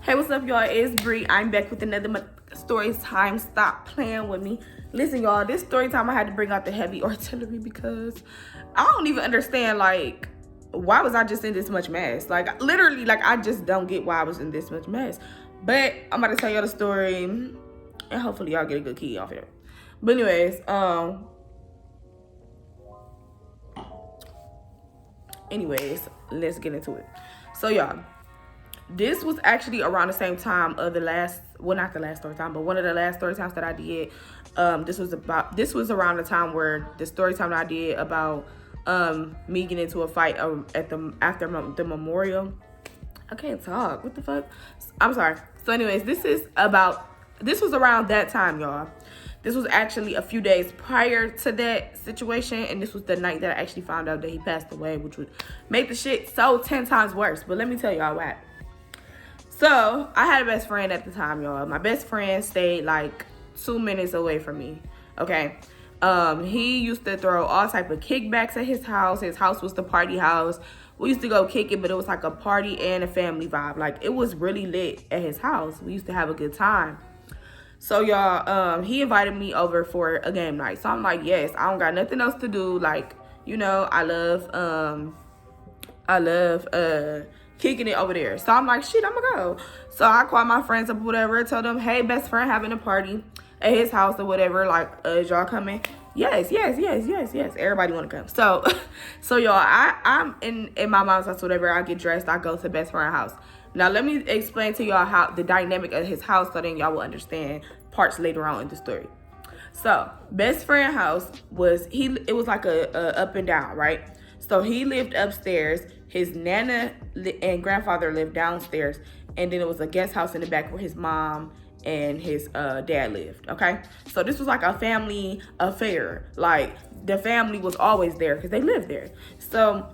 Hey, what's up, y'all? It's Bree. I'm back with another story time. Stop playing with me. Listen, y'all, this story time I had to bring out the heavy artillery because I don't even understand, like, why was I just in this much mess? Like, literally, like, I just don't get why I was in this much mess. But I'm about to tell y'all the story, and hopefully y'all get a good key off here. But anyways, let's get into it. So, y'all, this was actually around the same time of the last, well, not the last story time, but one of the last story times that I did. This was around the time where the story time that I did about me getting into a fight after the memorial. I can't talk. What the fuck? I'm sorry. So anyways, this was around that time, y'all. This was actually a few days prior to that situation, and this was the night that I actually found out that he passed away, which would make the shit so 10 times worse. But let me tell y'all what happened. So, I had a best friend at the time, y'all. My best friend stayed like 2 minutes away from me, okay? He used to throw all type of kickbacks at his house. His house was the party house. We used to go kick it, but it was like a party and a family vibe. Like, it was really lit at his house. We used to have a good time. So, y'all, he invited me over for a game night. So, I'm like, yes, I don't got nothing else to do. Like, you know, I love kicking it over there. So I'm like, shit, I'm gonna go. So I called my friends up, whatever, told them, hey, best friend having a party at his house or whatever. Like, is y'all coming? Yes. Everybody wanna come. So y'all, I'm in my mom's house, whatever. I get dressed, I go to best friend's house. Now let me explain to y'all how the dynamic of his house, so then y'all will understand parts later on in the story. So best friend house it was like a up and down, right? So he lived upstairs. His nana and grandfather lived downstairs. And then it was a guest house in the back where his mom and his dad lived, okay? So this was like a family affair. Like, the family was always there because they lived there. So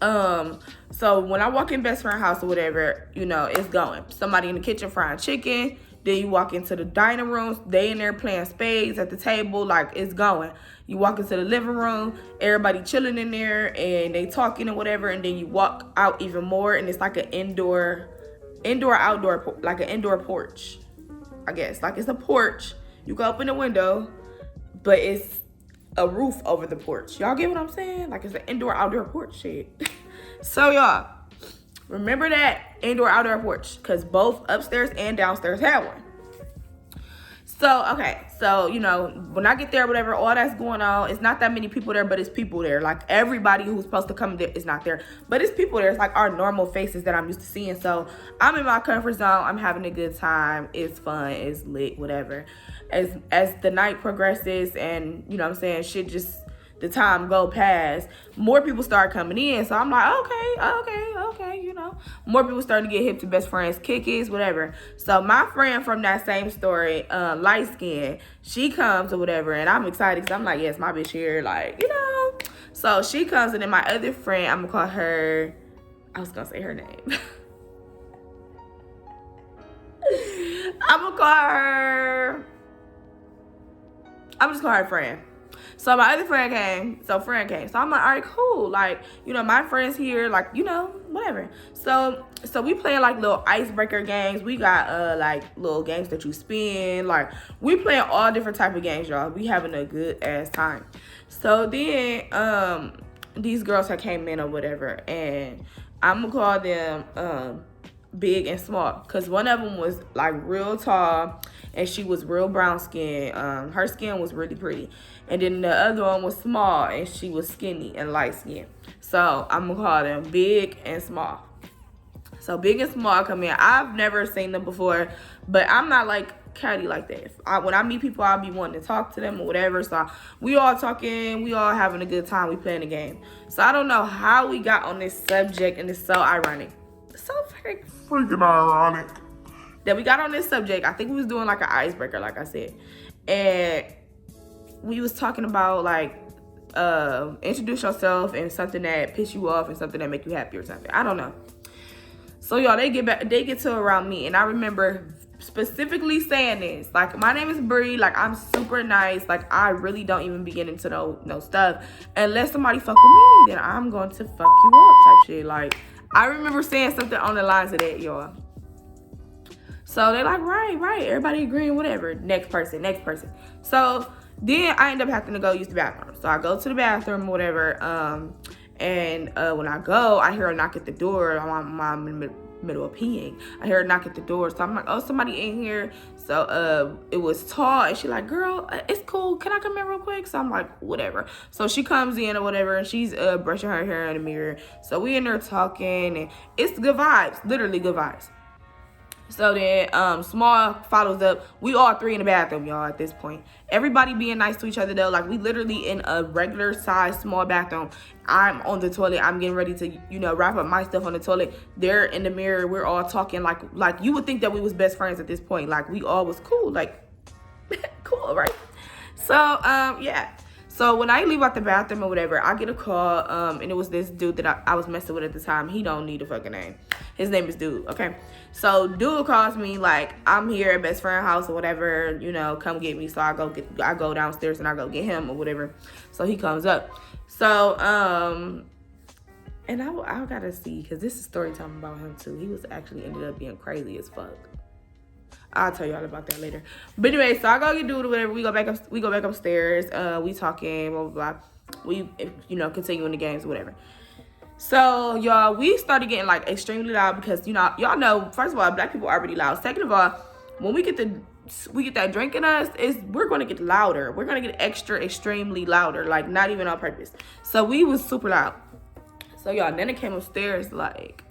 when I walk in best friend house or whatever, you know, it's going. Somebody in the kitchen frying chicken. Then you walk into the dining room. They in there playing spades at the table. Like, it's going. You walk into the living room. Everybody chilling in there. And they talking and whatever. And then you walk out even more. And it's like an outdoor, like an indoor porch, I guess. Like, it's a porch. You go open the window. But it's a roof over the porch. Y'all get what I'm saying? Like, it's an outdoor porch shit. So, y'all, remember that outdoor porch, because both upstairs and downstairs had one. So, okay, so, you know, when I get there, whatever, all that's going on, it's not that many people there, but it's people there. Like, everybody who's supposed to come there is not there, but it's people there. It's like our normal faces that I'm used to seeing. So I'm in my comfort zone. I'm having a good time. It's fun. It's lit, whatever. As the night progresses and, you know what I'm saying, shit just, the time go past, more people start coming in. So I'm like, okay, you know. More people starting to get hip to best friends, kickies, whatever. So my friend from that same story, light skin, she comes or whatever, and I'm excited because I'm like, yes, my bitch here, like, you know. So she comes, and then my other friend, I'm gonna call her, I was gonna say her name. I'm just call her friend. So my other friend came. So I'm like, all right, cool. Like, you know, my friend's here. Like, you know, whatever. So we playing like little icebreaker games. We got like little games that you spin. Like, we playing all different type of games, y'all. We having a good ass time. So then these girls had came in or whatever, and I'm gonna call them big and small, because one of them was like real tall and she was real brown skin. Her skin was really pretty, and then the other one was small and she was skinny and light skin. So I'm gonna call them big and small. So big and small come in. I've never seen them before, but I'm not like catty like that. When I meet people, I'll be wanting to talk to them or whatever. So we all talking, we all having a good time, we playing the game. So I don't know how we got on this subject, and it's so ironic. So freaking ironic that we got on this subject. I think we was doing like an icebreaker, like I said, and we was talking about like introduce yourself and something that piss you off and something that make you happy or something. I don't know. So y'all, they get to around me, and I remember specifically saying this, like, my name is Bree, like, I'm super nice, like, I really don't even be getting into no stuff unless somebody fuck with me, then I'm going to fuck you up type shit. Like, I remember saying something on the lines of that, y'all. So they're like, right, everybody agreeing, whatever. Next person. So then I end up having to go use the bathroom. So I go to the bathroom, whatever. And when I go, I hear a knock at the door. I'm in the middle of peeing. I hear a knock at the door. So I'm like, oh, somebody in here. So it was Tall, and she like, girl, it's cool. Can I come in real quick? So I'm like, whatever. So she comes in or whatever, and she's brushing her hair in the mirror. So we in there talking, and it's good vibes, literally good vibes. So then Small follows up. We all three in the bathroom, y'all, at this point. Everybody being nice to each other, though. Like, we literally in a regular size small bathroom. I'm on the toilet. I'm getting ready to, wrap up my stuff on the toilet. They're in the mirror. We're all talking like you would think that we was best friends at this point. Like, we all was cool. Like, cool, right? So, yeah. So when I leave out the bathroom or whatever, I get a call, and it was this dude that I was messing with at the time. He don't need a fucking name. His name is Dude, okay? So Dude calls me like, I'm here at best friend house or whatever, come get me. So I go downstairs and I go get him or whatever. So he comes up. So, and I gotta see, because this is story time about him too. He was actually ended up being crazy as fuck. I'll tell y'all about that later. But anyway, so I go get Dude or whatever. We go back upstairs. We talking, blah, blah, blah. We, continuing the games or whatever. So, y'all, we started getting, like, extremely loud because, y'all know, first of all, black people are already loud. Second of all, when we get that drink in us, we're going to get louder. We're going to get extremely louder, like, not even on purpose. So, we was super loud. So, y'all, Nana came upstairs, like,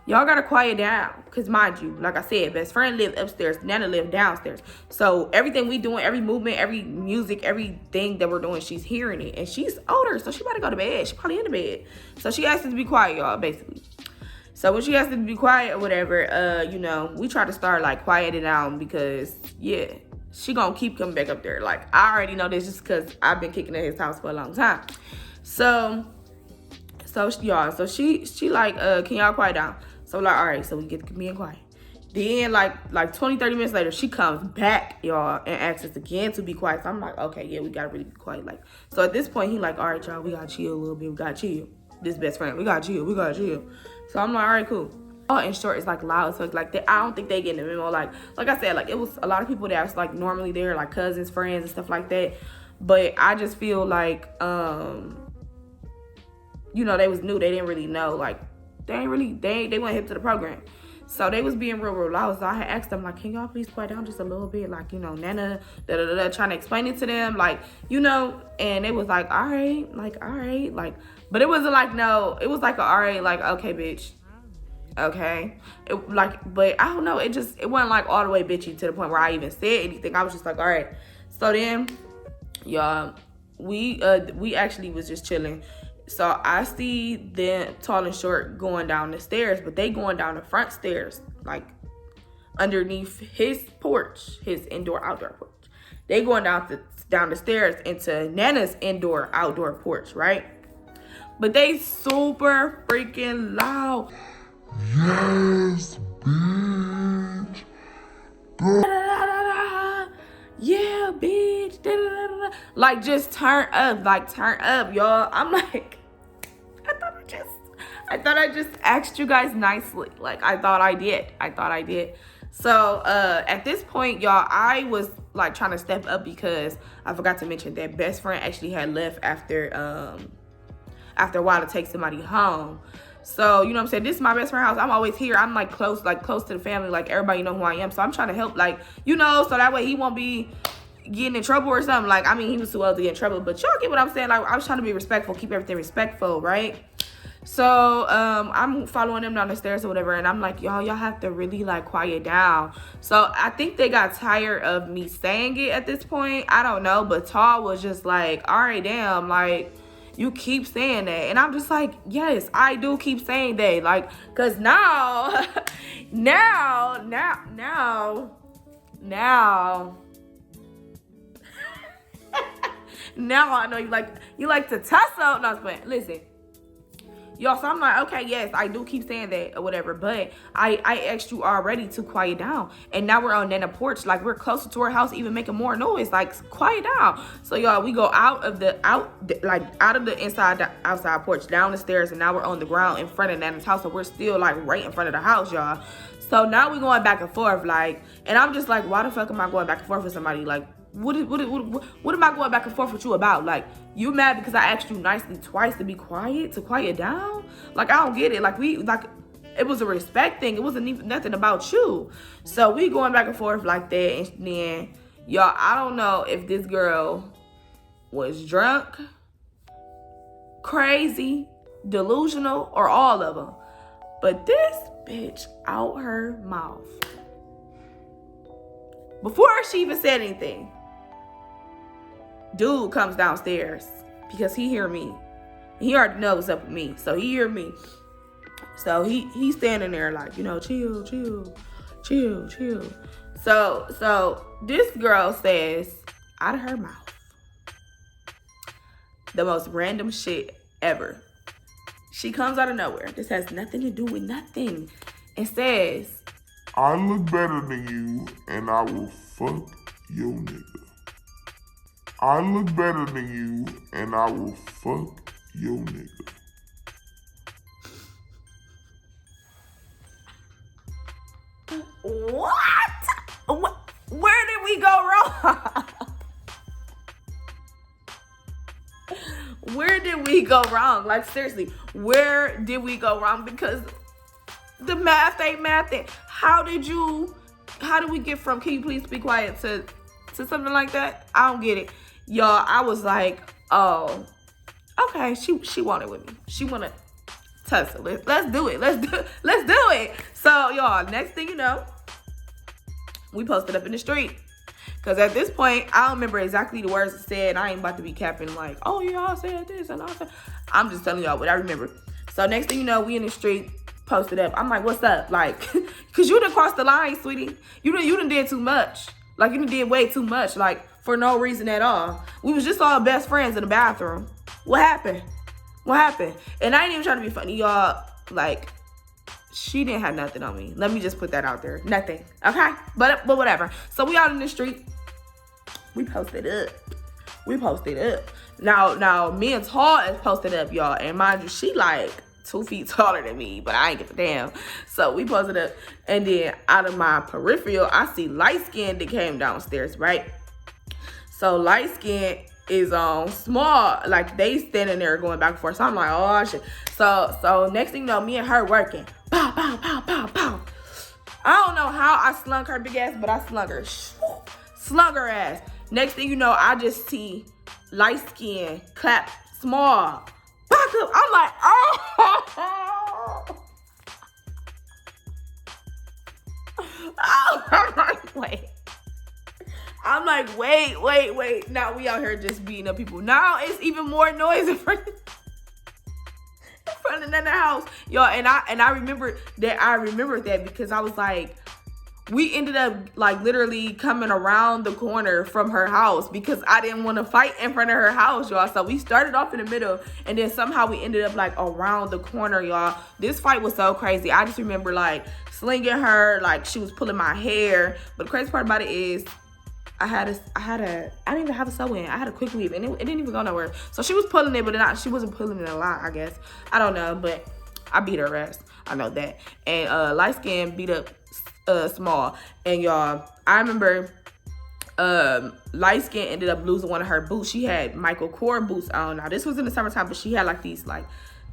y'all gotta quiet down, because mind you, like I said, best friend lived upstairs, Nana lived downstairs. So everything we doing, every movement, every music, everything that we're doing, she's hearing it. And she's older, so she about to go to bed. She probably in the bed. So she asked us to be quiet, y'all, basically. So when she asked us to be quiet or whatever, we try to start, like, quieting down because, yeah, she gonna keep coming back up there. Like, I already know this just because I've been kicking at his house for a long time. So y'all, so she like, can y'all quiet down? So, like, all right, so we get to being quiet. Then, like 20, 30 minutes later, she comes back, y'all, and asks us again to be quiet. So, I'm like, okay, yeah, we got to really be quiet. Like, so at this point, he like, all right, y'all, we got to chill a little bit. We got to chill. This best friend, we got to chill. So, I'm like, all right, cool. Oh, in short, it's, like, loud. So, like, I don't think they get in the memo. Like I said, like, it was a lot of people that was, like, normally there, like, cousins, friends, and stuff like that. But I just feel like, they was new. They didn't really know, like, they weren't hip to the program. So they was being real loud. So I had asked them, like, can y'all please quiet down just a little bit? Like, Nana, trying to explain it to them. Like, and it was like, all right. Like, but it wasn't like, no, it was like, all right, like, okay, bitch. Okay. But I don't know. It wasn't like all the way bitchy to the point where I even said anything. I was just like, all right. So then, y'all, we actually was just chilling. So I see them, Tall and Short, going down the stairs, but they going down the front stairs, like underneath his porch, his indoor-outdoor porch. They going down the stairs into Nana's indoor-outdoor porch, right? But they super freaking loud. Yes, bitch. Yeah, bitch. Like, just turn up, y'all. I'm like, I thought I just asked you guys nicely. Like, I thought I did. So, at this point, y'all, I was, like, trying to step up because I forgot to mention that best friend actually had left after a while to take somebody home. So, you know what I'm saying? This is my best friend house. I'm always here. I'm, like, close to the family. Like, everybody know who I am. So, I'm trying to help, like, so that way he won't be getting in trouble or something. Like, I mean, he was too old to get in trouble. But y'all get what I'm saying? Like, I was trying to be respectful. Keep everything respectful, right? So, I'm following them down the stairs or whatever. And I'm like, y'all have to really, like, quiet down. So, I think they got tired of me saying it at this point. I don't know. But Tall was just like, all right, damn, like, you keep saying that. And I'm just like, yes, I do keep saying that. Like, because now now I know you like to tussle. No, but listen, Y'all, so I'm like, okay, yes, I do keep saying that or whatever, but I asked you already to quiet down. And now we're on the porch, like we're closer to her house, even making more noise, like quiet down. So y'all, we go out of the inside the outside porch, down the stairs, and now we're on the ground in front of Nana's house. So we're still like right in front of the house, y'all. So now we're going back and forth, like, and I'm just like, why the fuck am I going back and forth with somebody? Like, what am I going back and forth with you about? Like, you mad because I asked you nicely twice to be quiet, to quiet down? Like, I don't get it. Like, it was a respect thing. It wasn't even nothing about you. So we going back and forth like that. And then, y'all, I don't know if this girl was drunk, crazy, delusional, or all of them. But this bitch out her mouth, before she even said anything, dude comes downstairs because he hear me. He already knows what's up with me, so he hear me. So he's standing there like, you know, chill. So this girl says out of her mouth the most random shit ever. She comes out of nowhere. This has nothing to do with nothing. And says, I look better than you and I will fuck your nigga. I look better than you and I will fuck your nigga. What? Where did we go wrong? Where did we go wrong? Like, seriously, where did we go wrong? Because the math ain't mathing. How did we get from, can you please be quiet, to something like that? I don't get it. Y'all, I was like, oh, okay, she wanted with me. She wanna tussle. Let's do it. Let's do it. So, y'all, next thing you know, we posted up in the street. Because at this point, I don't remember exactly the words it said. I ain't about to be capping like, oh, y'all said this and all that. I'm just telling y'all what I remember. So next thing you know, we in the street, posted up. I'm like, what's up? Like, because you done crossed the line, sweetie. You done did too much. Like, you done did way too much. Like, for no reason at all. We was just all best friends in the bathroom. What happened? And I ain't even trying to be funny, y'all. Like, she didn't have nothing on me. Let me just put that out there. Nothing. Okay? But whatever. So we out in the street. We posted up. Now me and Tall is posted up, y'all. And mind you, she like 2 feet taller than me, but I ain't give a damn. So we posted up. And then out of my peripheral, I see light skin that came downstairs, right? So light skin is small, like they standing there going back and forth. So I'm like, oh shit. So next thing you know, me and her working. Pow, pow, pow, pow, pow. I don't know how I slung her big ass, but I slung her. Slung her ass. Next thing you know, I just see light skin clap small. Back up. I'm like, oh. I'm like, wait. Now we out here just beating up people. Now it's even more noise in front of the house. Y'all, and I remember that because I was like, we ended up like literally coming around the corner from her house because I didn't want to fight in front of her house, y'all. So we started off in the middle and then somehow we ended up like around the corner, y'all. This fight was so crazy. I just remember like slinging her, like she was pulling my hair. But the crazy part about it is I didn't even have a sew-in. I had a quick weave and it didn't even go nowhere. So she was pulling it, but she wasn't pulling it a lot, I guess. I don't know, but I beat her ass. I know that. And light skin beat up small. And y'all, I remember light skin ended up losing one of her boots. She had Michael Kors boots on. Now this was in the summertime, but she had like these like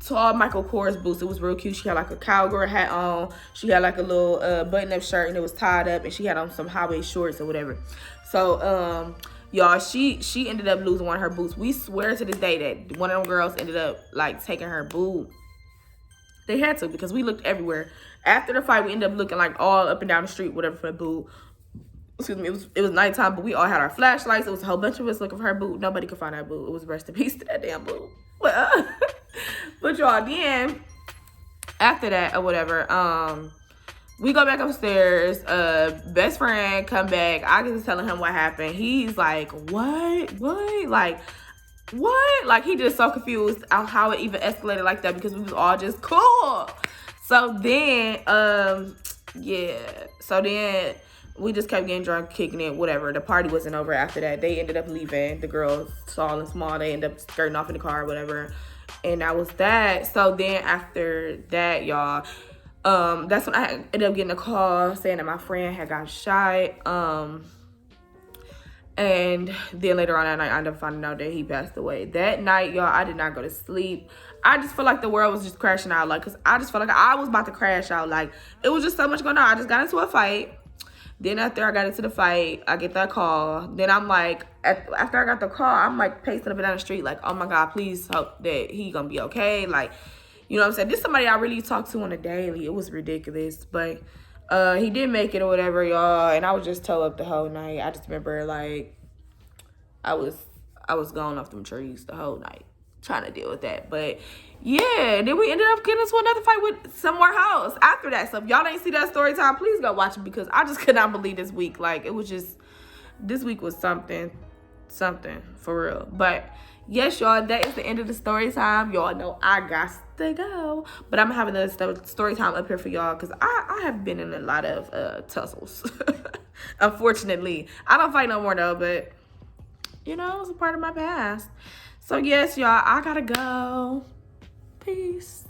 tall Michael Kors boots. It was real cute. She had like a cowgirl hat on. She had like a little button-up shirt and it was tied up, and she had on some high-waist shorts or whatever. So y'all, she ended up losing one of her boots. We swear to this day that one of them girls ended up like taking her boot. They had to, because we looked everywhere. After the fight, we ended up looking like all up and down the street, whatever, for a boot. Excuse me, it was nighttime, but we all had our flashlights. It was a whole bunch of us looking for her boot. Nobody could find that boot. It was rest in peace to that damn boot. But y'all, then after that or whatever, we go back upstairs. Best friend come back. I get to telling him what happened. He's like, what? Like, what? Like, he just so confused on how it even escalated like that because we was all just cool. So then, yeah. So then we just kept getting drunk, kicking it, whatever. The party wasn't over after that. They ended up leaving. The girls, tall and small, they ended up skirting off in the car or whatever. And that was that. So then after that, y'all, that's when I ended up getting a call saying that my friend had got shot. And then later on that night, I ended up finding out that he passed away. That night, y'all, I did not go to sleep. I just felt like the world was just crashing out. Like, because I just felt like I was about to crash out. Like, it was just so much going on. I just got into a fight. Then after I got into the fight, I get that call. Then I'm like, after I got the call, I'm like pacing up and down the street. Like, oh my God, please hope that he gonna be okay. Like, you know what I'm saying? This is somebody I really talk to on a daily. It was ridiculous. But he did make it or whatever, y'all. And I was just toe up the whole night. I just remember, like, I was going off them trees the whole night trying to deal with that. But yeah, then we ended up getting into another fight with somewhere else after that. So if y'all ain't see that story time, please go watch it because I just could not believe this week. Like, it was just, this week was something for real. But yes, y'all, that is the end of the story time. Y'all know I got to go. But I'm having another story time up here for y'all because I have been in a lot of tussles. Unfortunately. I don't fight no more though, but you know, it's a part of my past. So yes, y'all, I gotta go. Peace.